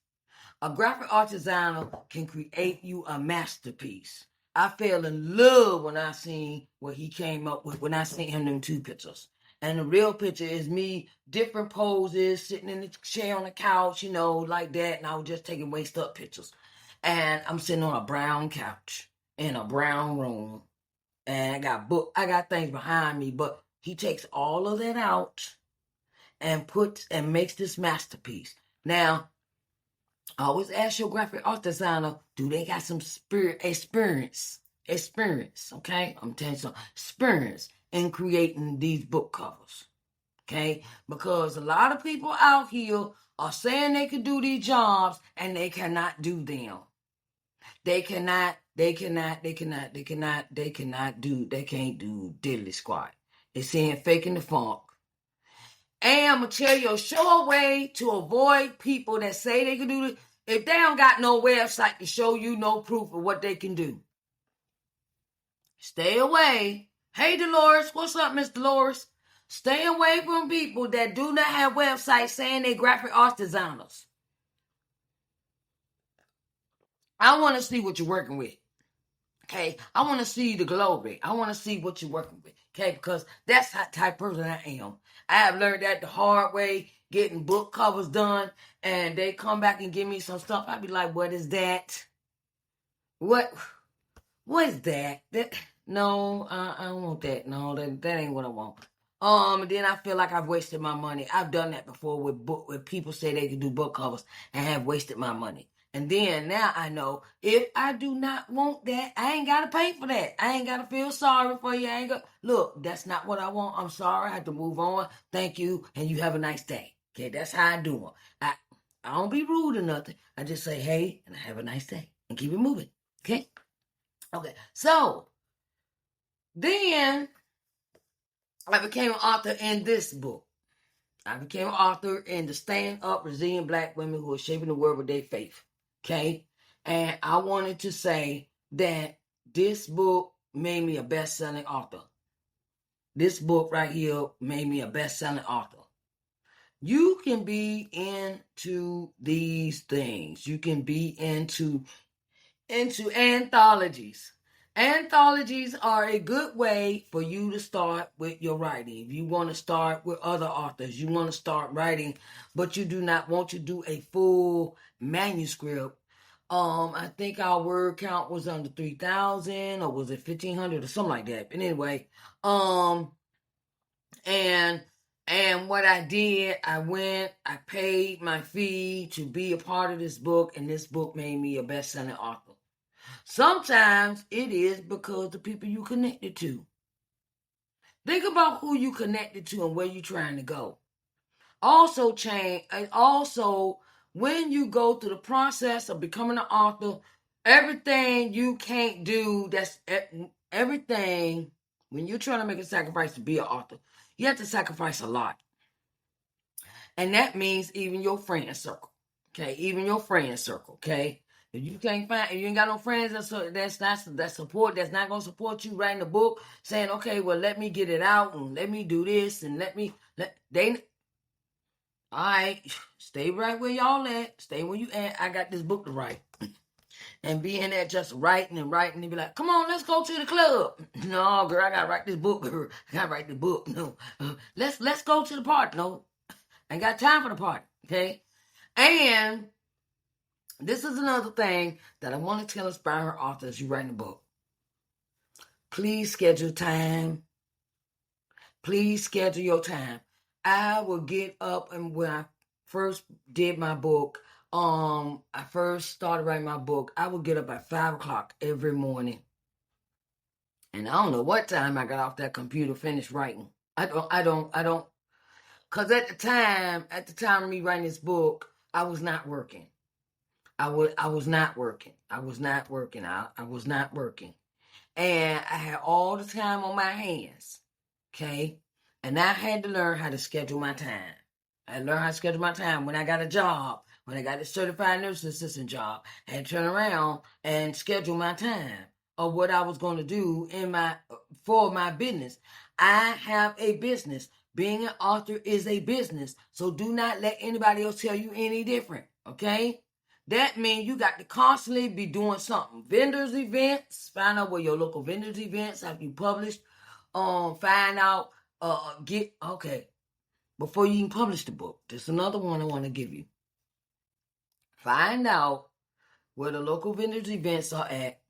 A graphic art designer can create you a masterpiece. I fell in love when I seen what he came up with, when I seen him them 2 pictures. And the real picture is me, different poses, sitting in the chair on the couch, like that. And I was just taking waist up pictures. And I'm sitting on a brown couch in a brown room. And I got things behind me, but he takes all of that out and makes this masterpiece. Now, I always ask your graphic art designer, do they got some experience? Okay? I'm telling you some experience in creating these book covers. Okay? Because a lot of people out here are saying they can do these jobs and they cannot do them. They can't do diddly squat. They're saying faking the funk. And I'm going to tell you a sure way to avoid people that say they can do this. If they don't got no website to show you no proof of what they can do, stay away. Hey, Dolores. What's up, Miss Dolores? Stay away from people that do not have websites saying they graphic arts designers. I want to see what you're working with. Okay? I want to see the glory. I want to see what you're working with. Okay? Because that's the type of person I am. I have learned that the hard way, getting book covers done, and they come back and give me some stuff. I'd be like, what is that? What is that? No, I don't want that. No, that ain't what I want. Then I feel like I've wasted my money. I've done that before with people say they can do book covers and have wasted my money. And then now I know if I do not want that, I ain't got to pay for that. I ain't got to feel sorry for you. Look, that's not what I want. I'm sorry. I have to move on. Thank you. And you have a nice day. Okay, that's how I do them. I don't be rude or nothing. I just say, hey, and have a nice day. And keep it moving. Okay? Okay. So, then I became an author in this book. I became an author in the Stand Up Resilient Black Women Who Are Shaping the World with Their Faith. Okay? And I wanted to say that this book made me a best-selling author. This book right here made me a best-selling author. You can be into these things. You can be into anthologies. Anthologies are a good way for you to start with your writing. If you want to start with other authors, you want to start writing, but you do not want to do a full manuscript. I think our word count was under 3,000, or was it 1,500 or something like that. But anyway, and what I did, I paid my fee to be a part of this book, and this book made me a best-selling author. Sometimes it is because the people you connected to. Think about who you connected to and where you're trying to go. Also, when you go through the process of becoming an author, everything you can't do, everything, when you're trying to make a sacrifice to be an author, you have to sacrifice a lot. And that means even your friend circle. Okay, even your friend circle, okay? If you ain't got no friends that's not gonna support you writing a book, saying, okay, well, let me get it out and let me do this and all right, stay right where y'all at, stay where you at. I got this book to write. And being there just writing and be like, come on, let's go to the club. No, girl, I gotta write this book, girl. I gotta write the book. No, let's go to the party. No, I ain't got time for the party, okay? And this is another thing that I want to tell aspiring authors you writing a book. Please schedule time. Please schedule your time. I would get up, and when I first did my book, I first started writing my book, I would get up at 5 o'clock every morning. And I don't know what time I got off that computer, finished writing. Cause at the time of me writing this book, I was not working. I was not working. I was not working. I was not working. And I had all the time on my hands. Okay. And I had to learn how to schedule my time. I learned how to schedule my time when I got a job, when I got a certified nurse assistant job. I had to turn around and schedule my time of what I was going to do for my business. I have a business. Being an author is a business. So do not let anybody else tell you any different. Okay? That means you got to constantly be doing something. Vendors events, find out where your local vendors events have you published. Find out, before you even publish the book, there's another one I want to give you. Find out where the local vendors events are at.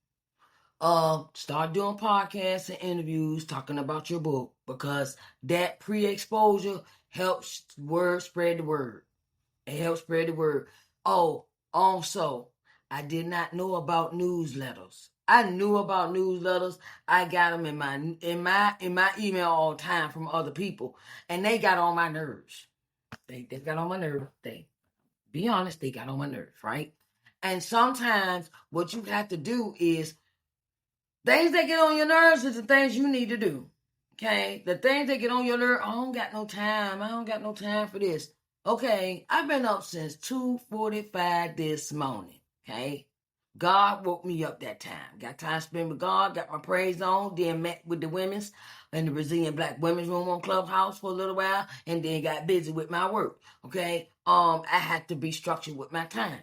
Start doing podcasts and interviews talking about your book, because that pre-exposure helps spread the word. It helps spread the word. Oh, also, I did not know about newsletters. I knew about newsletters. I got them in my email all the time from other people, and they got on my nerves. They got on my nerves. Be honest, they got on my nerves, right? And sometimes what you have to do is, things that get on your nerves is the things you need to do. Okay? The things that get on your nerves, I don't got no time. I don't got no time for this. Okay, I've been up since 2:45 this morning. Okay? God woke me up that time. Got time to spend with God, got my praise on, then met with the women's in the Brazilian Black Women's Room on Clubhouse for a little while, and then got busy with my work. Okay? I had to be structured with my time.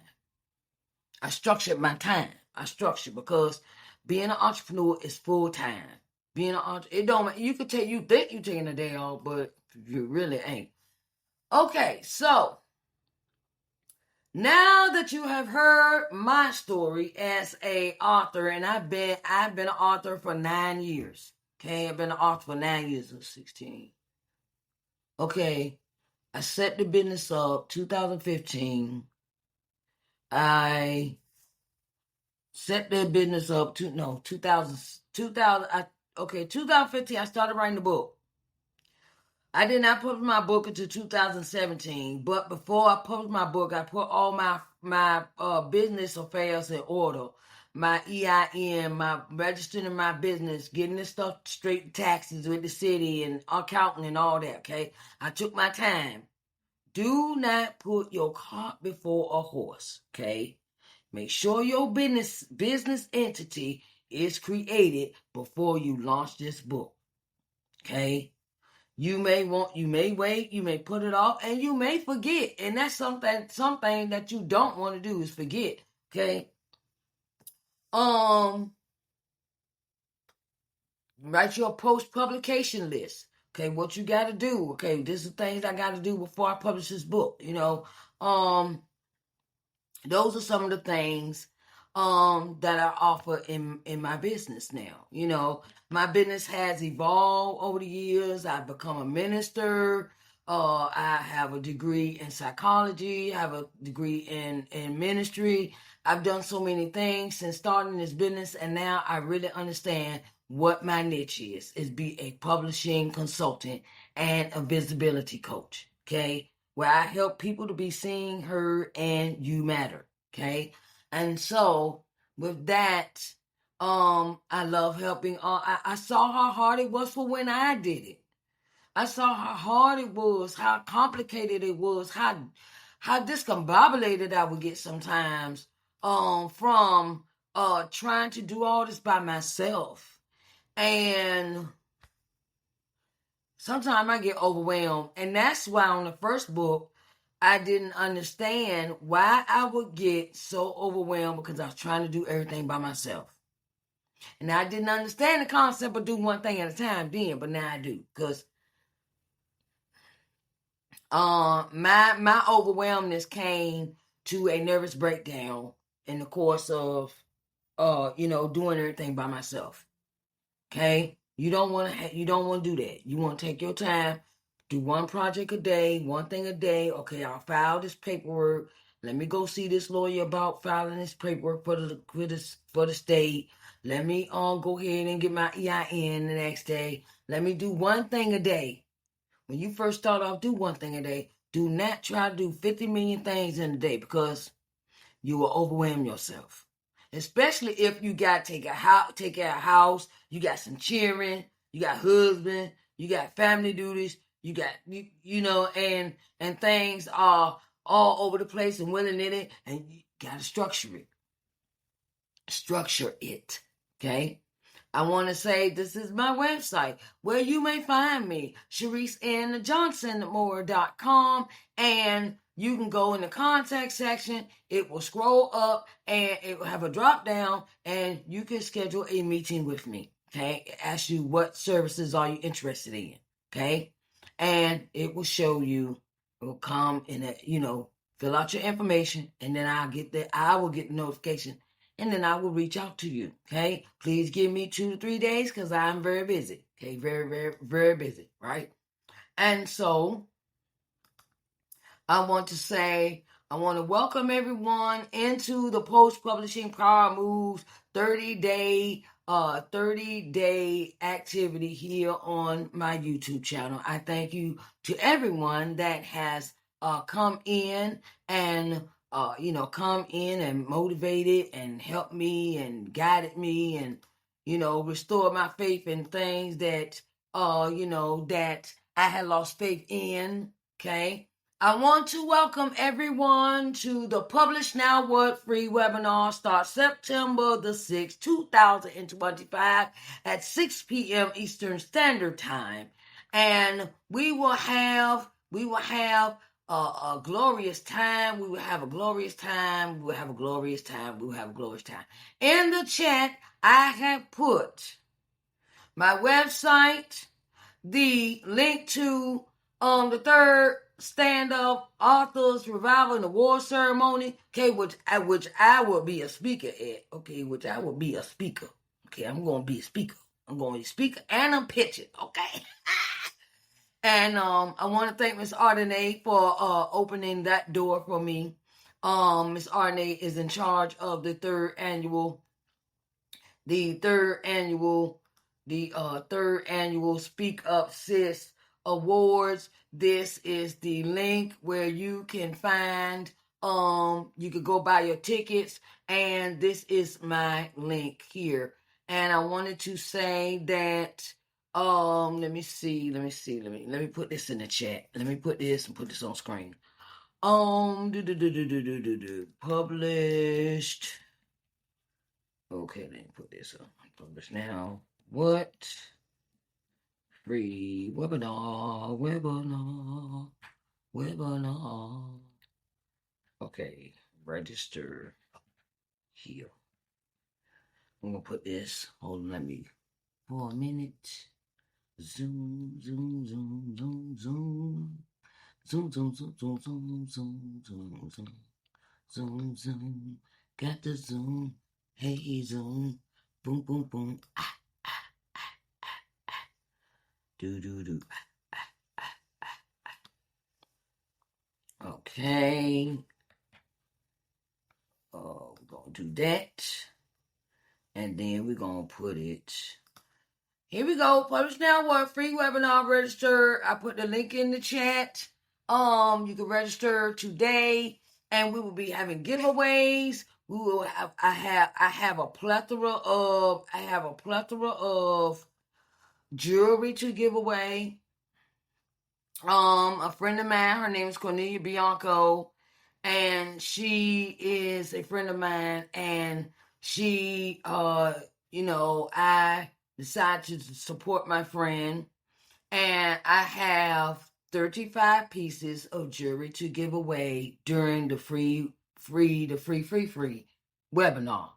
I structured my time. I structured, because being an entrepreneur is full time. Being an entrepreneur, it don't. You could take. You think you're taking a day off, but you really ain't. Okay, so now that you have heard my story as a author, and I've been an author for 9 years. Okay, I've been an author for 9 years. 16. Okay, I set the business up 2015. I set the business up 2015, I started writing the book. I did not publish my book until 2017, but before I published my book, I put all my business affairs in order. My EIN, my registering my business, getting this stuff straight, taxes with the city and accounting and all that, okay? I took my time. Do not put your cart before a horse, okay? Make sure your business entity is created before you launch this book. Okay? You may wait, you may put it off, and you may forget. And that's something that you don't want to do is forget. Okay? Write your post-publication list. Okay, what you gotta do. Okay, this is things I gotta do before I publish this book. Those are some of the things that I offer in my business now. My business has evolved over the years. I've become a minister. I have a degree in psychology. I have a degree in ministry. I've done so many things since starting this business, and now I really understand what my niche is be a publishing consultant and a visibility coach. Okay, where I help people to be seen, heard, and you matter. Okay. And so with that, I love helping. I saw how hard it was for when I did it. I saw how hard it was, how complicated it was, how discombobulated I would get sometimes, from trying to do all this by myself. And sometimes I get overwhelmed. And that's why on the first book, I didn't understand why I would get so overwhelmed, because I was trying to do everything by myself. And I didn't understand the concept of doing one thing at a time then, but now I do. Because my overwhelmness came to a nervous breakdown in the course of doing everything by myself. Okay? You don't want to do that. You want to take your time, do one project a day, one thing a day. Okay, I'll file this paperwork. Let me go see this lawyer about filing this paperwork for the state. Let me go ahead and get my EIN the next day. Let me do one thing a day. When you first start off, do one thing a day. Do not try to do 50 million things in a day, because you will overwhelm yourself. Especially if you got to take care of a house, you got some children, you got husband, you got family duties, you got and things are all over the place and willy-nilly, and you gotta structure it. Structure it. Okay? I want to say this is my website where you may find me, ShariceNJohnsonMoore.com, and you can go in the contact section. It will scroll up and it will have a drop down, and you can schedule a meeting with me. Okay, ask you what services are you interested in. Okay, and it will show you. It will come in fill out your information, and then I will get the notification, and then I will reach out to you. Okay, please give me 2 to 3 days, because I'm very busy. Okay, very, very, very busy, right? And so I want to welcome everyone into the Post Publishing Power Moves 30-day activity here on my YouTube channel. I thank you to everyone that has come in and motivated and helped me and guided me and restored my faith in things that that I had lost faith in. Okay. I want to welcome everyone to the Publish Now What free webinar. Starts September the 6th, 2025 at 6 p.m. Eastern Standard Time. And we will have a glorious time. We will have a glorious time. We will have a glorious time. We will have a glorious time. In the chat, I have put my website, the link to the third stand-up authors revival and award ceremony, okay, which I will be a speaker at, okay, which I will be a speaker, okay, I'm going to be a speaker, and I'm pitching, okay. And I want to thank Miss Ardenay for opening that door for me. Miss Ardenay is in charge of the third annual Speak Up Sis Awards. This is the link where you can find, you could go buy your tickets, and this is my link here. And I wanted to say that, let me put this in the chat. Let me put this on screen. Published. Okay, let me put this up. Publish now. What? Free webinar. Okay, register here. I'm gonna put this. Hold on, let me for a minute. Zoom. Got the zoom. Hey, zoom. Boom. Do. Okay. We're going to do that. And then we're going to put it. Here we go. Publish Now What free webinar register. I put the link in the chat. You can register today, and we will be having giveaways. We will have. I have a plethora of jewelry to give away. A friend of mine, her name is Cornelia Bianco, and she is a friend of mine, and she, I decided to support my friend, and I have 35 pieces of jewelry to give away during the free webinar.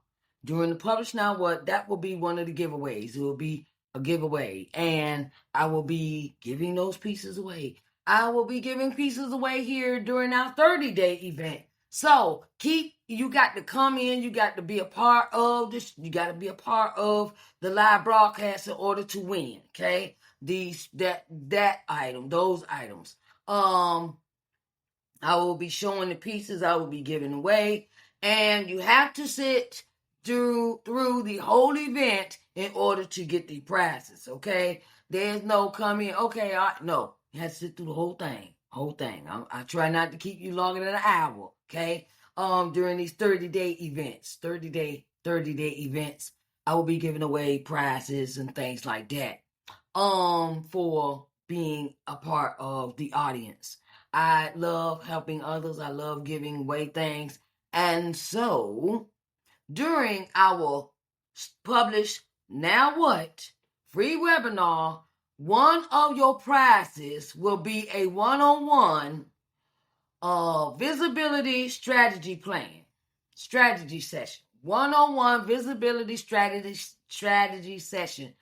During the Publish Now What, that will be one of the giveaways. It will be a giveaway, and I will be giving those pieces away. I will be giving pieces away here during our 30-day event. So you got to come in, you got to be a part of this, you got to be a part of the live broadcast in order to win, okay? those items. I will be showing the pieces I will be giving away, and you have to sit through the whole event in order to get the prizes. Okay, there's no coming. Okay, no, you have to sit through the whole thing. I try not to keep you longer than an hour. Okay, during these 30-day events, 30-day events, I will be giving away prizes and things like that. For being a part of the audience. I love helping others. I love giving away things. And so during our published Now What free webinar, one of your prizes will be a one-on-one visibility strategy session. One-on-one visibility strategy session.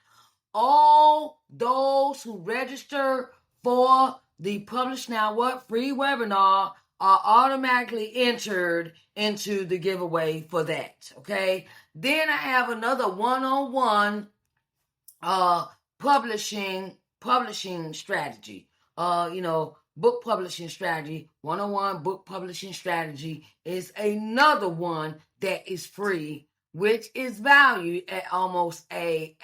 All those who register for the Publish Now What free webinar are automatically entered into the giveaway for that. Okay. Then I have another one-on-one publishing strategy. Book publishing strategy. One-on-one book publishing strategy is another one that is free, which is valued at almost at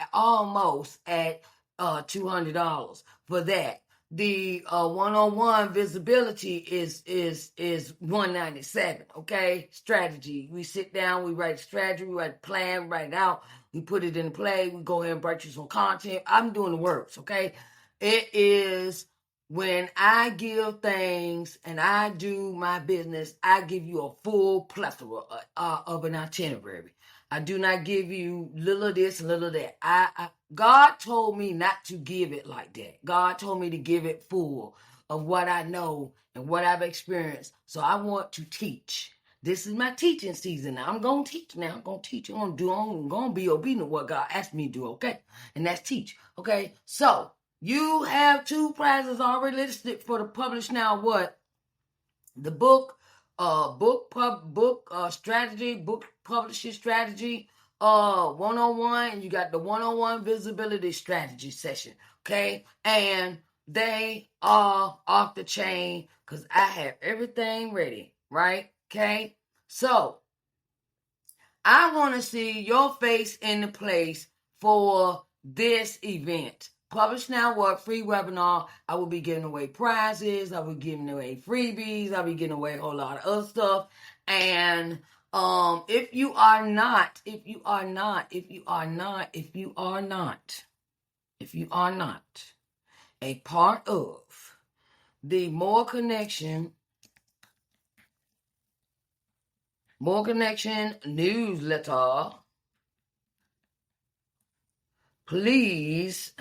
$200 for that. The one-on-one visibility is $197. Okay, strategy. We sit down, we write a strategy, we write a plan, we write it out, we put it in play, we go ahead and write you some content. I'm doing the works. Okay, it is when I give things and I do my business, I give you a full plethora of an itinerary. I do not give you little of this and little of that. God told me not to give it like that. God told me to give it full of what I know and what I've experienced. So I want to teach. This is my teaching season now. I'm going to teach now. I'm going to teach. I'm going to be obedient to what God asked me to do, okay? And that's teach, okay? So you have 2 prizes already listed for the Publish Now What? The book strategy, book publishing strategy, one-on-one, and you got the one-on-one visibility strategy session. Okay, and they are off the chain because I have everything ready, right? Okay, so I want to see your face in the place for this event. Publish Now What free webinar. I will be giving away prizes. I will be giving away freebies. I'll be giving away a whole lot of other stuff. And if you are not a part of the More Connection newsletter, please.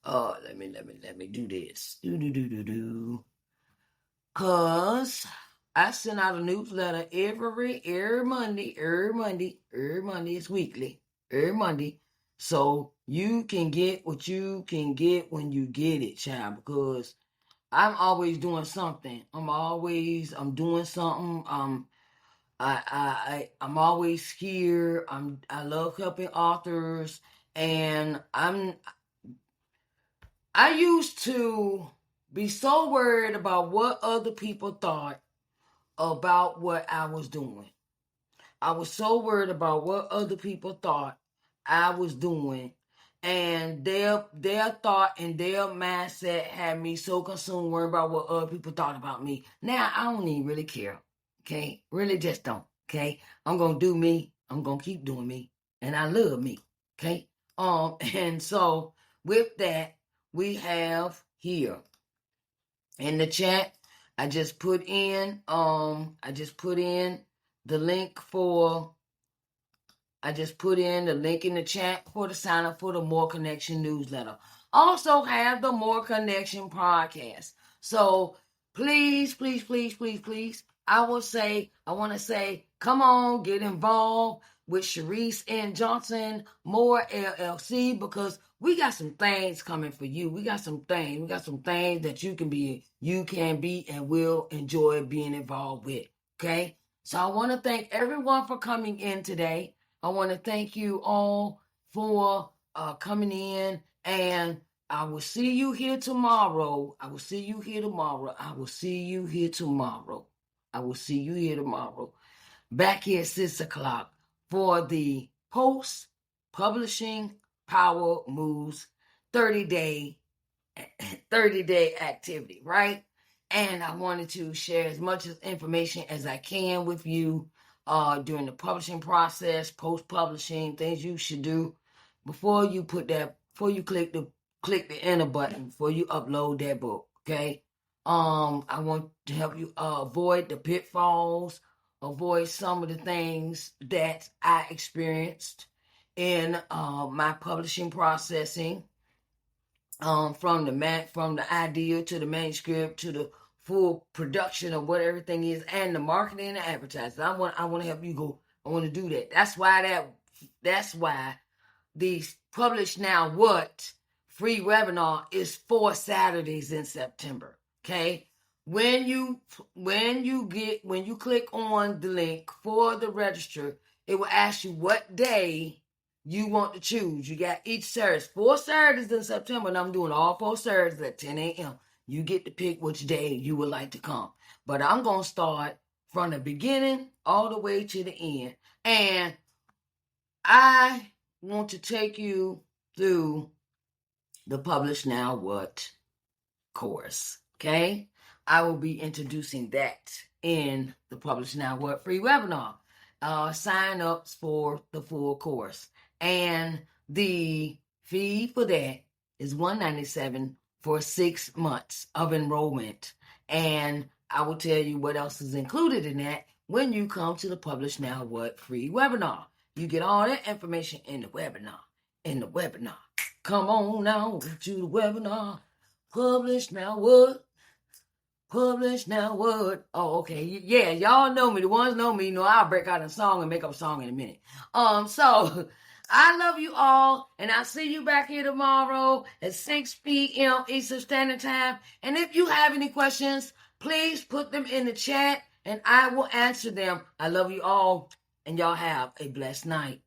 Let me do this. Cause I send out a newsletter every Monday. It's weekly. Every Monday. So you can get what you can get when you get it, child, because I'm always doing something. I'm doing something. I'm always here. I love helping authors, and I used to be so worried about what other people thought about what I was doing. I was so worried about what other people thought I was doing, and their thought and their mindset had me so consumed worrying about what other people thought about me. Now I don't even really care. Okay, really just don't. Okay, I'm gonna do me. I'm gonna keep doing me, and I love me. Okay, and so with that, we have here in the chat. I just put in the link for. I just put in the link in the chat for the sign up for the More Connection newsletter. Also have the More Connection podcast. So please, I want to say, come on, get involved with Sharice N. Johnson, More LLC, because we got some things coming for you. We got some things that you can be and will enjoy being involved with. Okay. So I want to thank everyone for coming in today. I want to thank you all for coming in, and I will see you here tomorrow. I will see you here tomorrow. I will see you here tomorrow. I will see you here tomorrow. Back here at 6 o'clock for the Post Publishing Power Moves 30-day 30-day activity, right? And I wanted to share as much information as I can with you during the publishing process, post-publishing, things you should do before you click the enter button, before you upload that book, okay? I want to help you avoid the pitfalls, avoid some of the things that I experienced in my publishing processing, from the idea to the manuscript to the full production of what everything is, and the marketing and advertising. I want to help you go. I want to do that. That's why the Publish Now What free webinar is 4 Saturdays in September. Okay. When you click on the link for the register, it will ask you what day you want to choose. You got each Saturday, 4 Saturdays in September, and I'm doing all 4 Saturdays at 10 a.m. You get to pick which day you would like to come. But I'm going to start from the beginning all the way to the end. And I want to take you through the Publish Now What course. Okay? I will be introducing that in the Publish Now What free webinar. Sign ups for the full course. And the fee for that is $197 for 6 months of enrollment. And I will tell you what else is included in that when you come to the Publish Now What free webinar. You get all that information in the webinar. Come on now to the webinar. Publish Now What? Publish Now What? Oh, okay. Yeah, y'all know me. The ones know me, I'll break out a song and make up a song in a minute. So I love you all, and I'll see you back here tomorrow at 6 p.m. Eastern Standard Time. And if you have any questions, please put them in the chat, and I will answer them. I love you all, and y'all have a blessed night.